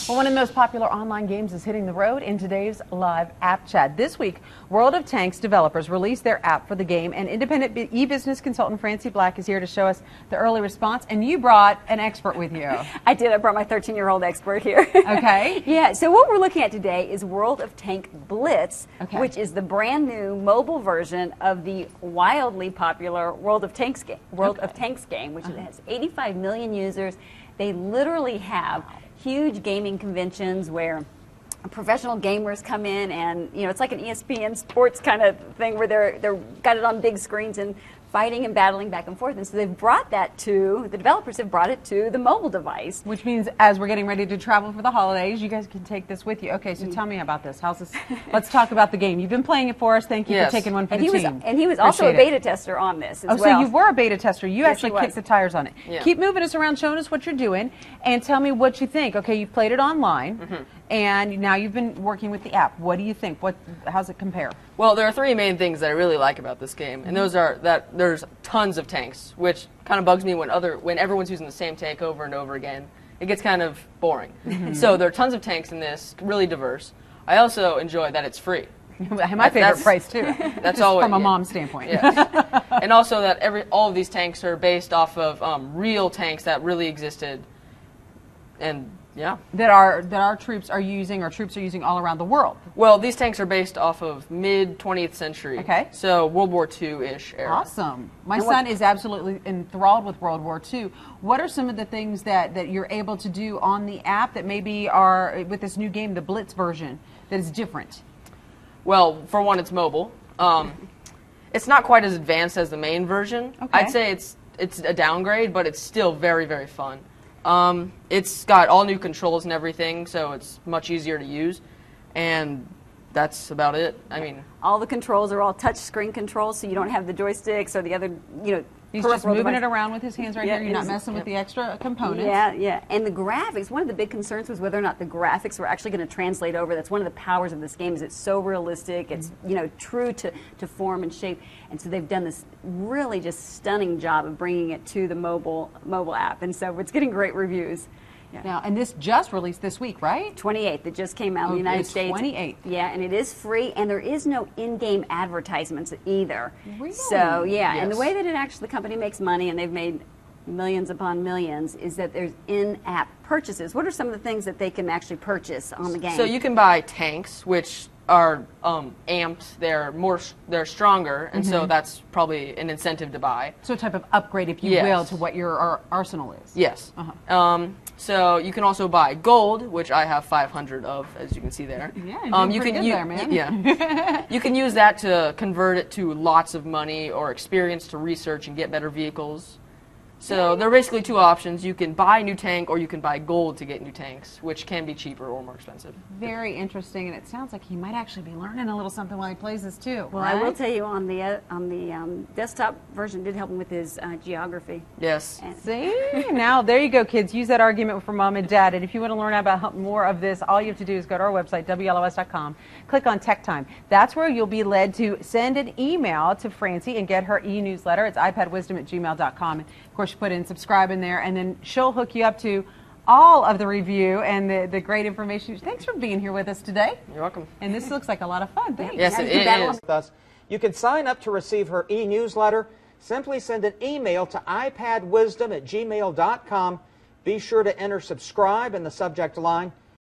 Well, one of the most popular online games is hitting the road in today's live app chat. This week, World of Tanks developers released their app for the game, and independent e-business consultant Francie Black is here to show us the early response. And you brought an expert with you. I did. I brought my 13-year-old expert here. Okay. Yeah, so what we're looking at today is World of Tanks Blitz, Okay. which is the brand new mobile version of the wildly popular World of Tanks game, which has 85 million users. They literally have huge gaming conventions where professional gamers come in, and it's like an ESPN sports kind of thing where they're got it on big screens and fighting and battling back and forth. And so they've brought that to, the developers have brought it to the mobile device. Which means as we're getting ready to travel for the holidays, you guys can take this with you. Okay, so tell me about this. How's this? Let's talk about the game. You've been playing it for us. Thank you for taking one for the team. And he was also a beta tester on this as well. So you were a beta tester. You Yes, actually kicked the tires on it. Yeah. Keep moving us around, showing us what you're doing, and tell me what you think. Okay, you've played it online, and now you've been working with the app. What do you think? How's it compare? Well, there are three main things that I really like about this game, and those are that there's tons of tanks, which kind of bugs me when everyone's using the same tank over and over again. It gets kind of boring. So there are tons of tanks in this, really diverse. I also enjoy that it's free. My favorite price too. That's always from a mom's standpoint. Yes. And also that all of these tanks are based off of real tanks that really existed, and yeah, that our troops are using, or troops are using all around the world. Well, these tanks are based off of mid-20th century. Okay. So World War II-ish era. Awesome. My son is absolutely enthralled with World War II. What are some of the things that you're able to do on the app that maybe are, with this new game, the Blitz version, that is different? Well, for one, it's mobile. It's not quite as advanced as the main version. Okay. I'd say it's a downgrade, but it's still very, very fun. It's got all new controls and everything, so it's much easier to use, and that's about it. I mean, all the controls are all touch screen controls, so you don't have the joysticks or the other, He's just moving it around with his hands right here. You're not messing with the extra components. Yeah, yeah. And the graphics, one of the big concerns was whether or not the graphics were actually going to translate over. That's one of the powers of this game, is it's so realistic. It's, true to form and shape. And so they've done this really just stunning job of bringing it to the mobile app. And so it's getting great reviews. Yeah. Now, and this just released this week, right? 28th. It just came out in the United States. 28th. Yeah, and it is free, and there is no in-game advertisements either. Really? So, yeah, and the way that the company makes money, and they've made millions upon millions, is that there's in-app purchases. What are some of the things that they can actually purchase on the game? So you can buy tanks, which are amped. They're stronger, and so that's probably an incentive to buy. So a type of upgrade, if you will, to what your arsenal is. Yes. So you can also buy gold, which I have 500 of, as you can see there. Yeah, you can use there, man. Yeah. You can use that to convert it to lots of money or experience to research and get better vehicles. So there are basically two options. You can buy a new tank, or you can buy gold to get new tanks, which can be cheaper or more expensive. Very interesting, and it sounds like he might actually be learning a little something while he plays this too. Well, right? I will tell you, on the desktop version, did help him with his geography. Yes. See? Now, there you go, kids. Use that argument for mom and dad. And if you want to learn about more of this, all you have to do is go to our website, WLOS.com, click on Tech Time. That's where you'll be led to send an email to Francie and get her e-newsletter. It's iPadwisdom@gmail.com. Of course, you put in subscribe in there, and then she'll hook you up to all of the review and the great information. Thanks for being here with us today. You're welcome. And this looks like a lot of fun. Thanks. Yes, it is. With us. You can sign up to receive her e-newsletter. Simply send an email to iPadwisdom@gmail.com. Be sure to enter subscribe in the subject line.